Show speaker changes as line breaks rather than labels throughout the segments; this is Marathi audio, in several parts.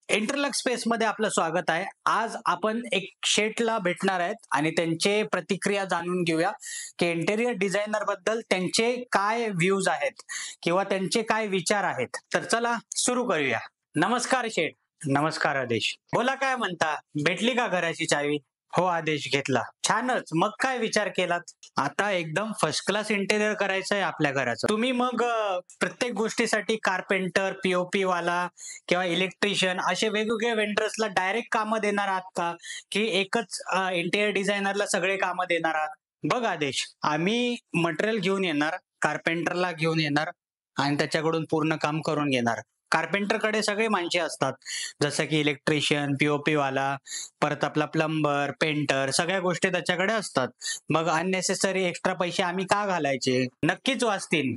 इंटरलक्स स्पेसमध्ये आपलं स्वागत आहे. आज आपण एक शेठला भेटणार आहेत आणि त्यांचे प्रतिक्रिया जाणून घेऊया, की इंटेरियर डिझायनर बद्दल त्यांचे काय व्ह्यूज आहेत किंवा त्यांचे काय विचार आहेत. तर चला सुरू करूया. नमस्कार शेठ. नमस्कार आदेश. बोला काय म्हणता? भेटली का घराची चावी? हो आदेश घेतला. छानच. मग काय विचार केलात? आता एकदम फर्स्ट क्लास इंटेरियर करायचं आहे आपल्या घराचं. तुम्ही मग प्रत्येक गोष्टीसाठी कारपेंटर, पी वाला किंवा इलेक्ट्रिशियन असे वेगवेगळ्या वेंडर्सला डायरेक्ट कामं देणार आहात का? की एकच इंटेरियर डिझायनरला सगळे कामं देणार आहात? बघ आदेश, आम्ही मटेरियल घेऊन येणार, कारपेंटरला घेऊन येणार आणि त्याच्याकडून पूर्ण काम करून घेणार. कारपेंटरकडे सगळे माणसे असतात. जसं की इलेक्ट्रिशियन, पी वाला, परत आपला प्लंबर, पेंटर सगळ्या गोष्टी त्याच्याकडे असतात. मग अननेसेसरी एक्स्ट्रा पैसे आम्ही का घालायचे? नक्कीच वाचतील.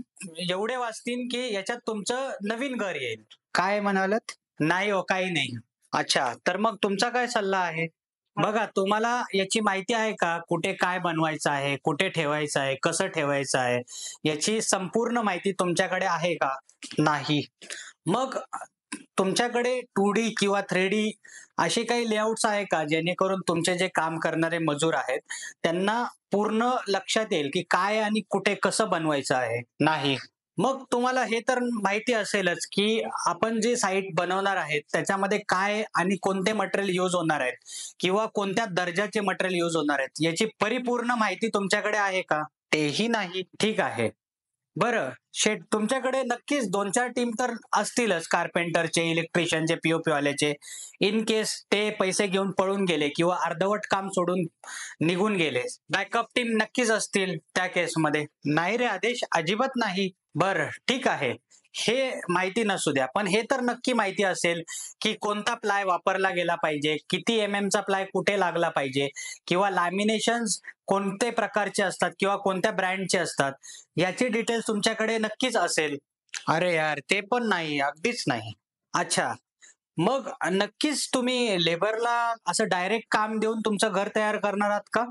एवढे वाचतील की याच्यात तुमचं नवीन घर येईल. काय म्हणालात? नाही हो, काही नाही. अच्छा, तर मग तुमचा काय सल्ला आहे? बघा, तुम्हाला याची माहिती आहे का? कुठे काय बनवायचं आहे? कुठे ठेवायचं आहे? कसं ठेवायचं आहे? याची संपूर्ण माहिती तुमच्याकडे आहे का? नाही. मग तुमच्याकडे 2D किंवा 3D असे काही लेआउट्स आहे का? जेणेकरून तुमचे जे काम करणारे मजूर आहेत, त्यांना पूर्ण लक्षात येईल की काय आणि कुठे कसं बनवायचं आहे? नाही. मग तुम्हाला हे तर माहिती असेलच, की आपण जे साइट बनवणार आहेत, त्याच्यामध्ये काय आणि कोणते मटेरियल यूज होणार आहेत किंवा कोणत्या दर्जाचे मटेरियल यूज होणार आहेत, याची परिपूर्ण माहिती तुमच्याकडे आहे का? तेही नाही. ठीक आहे. बरं, शेठ तुमच्याकडे नक्कीच 2-4 टीम तर असतीलच कारपेंटरचे, इलेक्ट्रिशियनचे, वाल्याचे. इन केस ते पैसे घेऊन पळून गेले किंवा अर्धवट काम सोडून निघून गेले. बॅकअप टीम नक्कीच असतील त्या केसमध्ये. नाही रे आदेश, अजिबात नाही. बरं, ठीक आहे. हे माहिती नसू द्या. पण हे तर नक्की माहिती असेल, की कोणता प्लाय वापरला गेला पाहिजे, किती चा प्लाय कुठे लागला पाहिजे किंवा लॅमिनेशन्स कोणते प्रकारचे असतात किंवा कोणत्या ब्रँडचे असतात, याची डिटेल्स तुमच्याकडे नक्कीच असेल. अरे यार, ते पण नाही, अगदीच नाही. अच्छा, मग नक्कीच तुम्ही लेबरला असं डायरेक्ट काम देऊन तुमचं घर तयार करणार आहात का?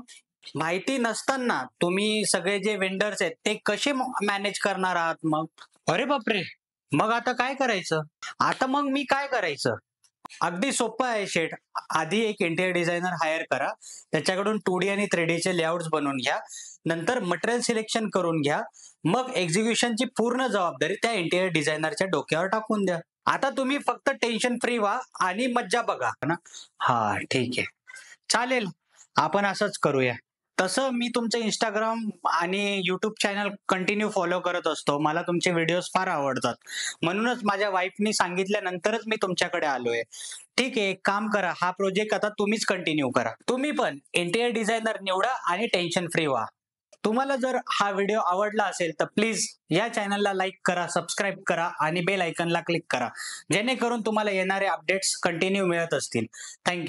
माहिती नसताना तुम्ही सगळे जे वेंडर्स आहेत, ते कसे मॅनेज करणार आहात मग? अरे बापरे! मग आता काय करायचं? आता मग मी काय करायचं? अगदी सोपं आहे शेठ. आधी एक इंटेरियर डिझायनर हायर करा. त्याच्याकडून 2D आणि 3Dचे लेआउट्स बनवून घ्या. नंतर मटेरियल सिलेक्शन करून घ्या. मग एक्झिक्युशनची पूर्ण जबाबदारी त्या इंटेरियर डिझायनरच्या डोक्यावर टाकून द्या. आता तुम्ही फक्त टेन्शन फ्री व्हा आणि मज्जा बघा ना. हां, ठीक आहे. चालेल. आपण असंच करूया. तसं मी तुमचं Instagram आणि YouTube चॅनल कंटिन्यू फॉलो करत असतो. मला तुमचे व्हिडिओज फार आवडतात. म्हणूनच माझ्या वाईफनी सांगितल्यानंतरच मी तुमच्याकडे आलोय. ठीक आहे, एक काम करा. हा प्रोजेक्ट आता तुम्हीच कंटिन्यू करा. तुम्ही पण इंटिरियर डिझायनर निवडा आणि टेन्शन फ्री व्हा. तुम्हाला जर हा व्हिडिओ आवडला असेल तर प्लीज या चॅनलला लाईक करा, सबस्क्राईब करा आणि बेल आयकॉनला क्लिक करा. जेणेकरून तुम्हाला येणारे अपडेट्स कंटिन्यू मिळत असतील. थँक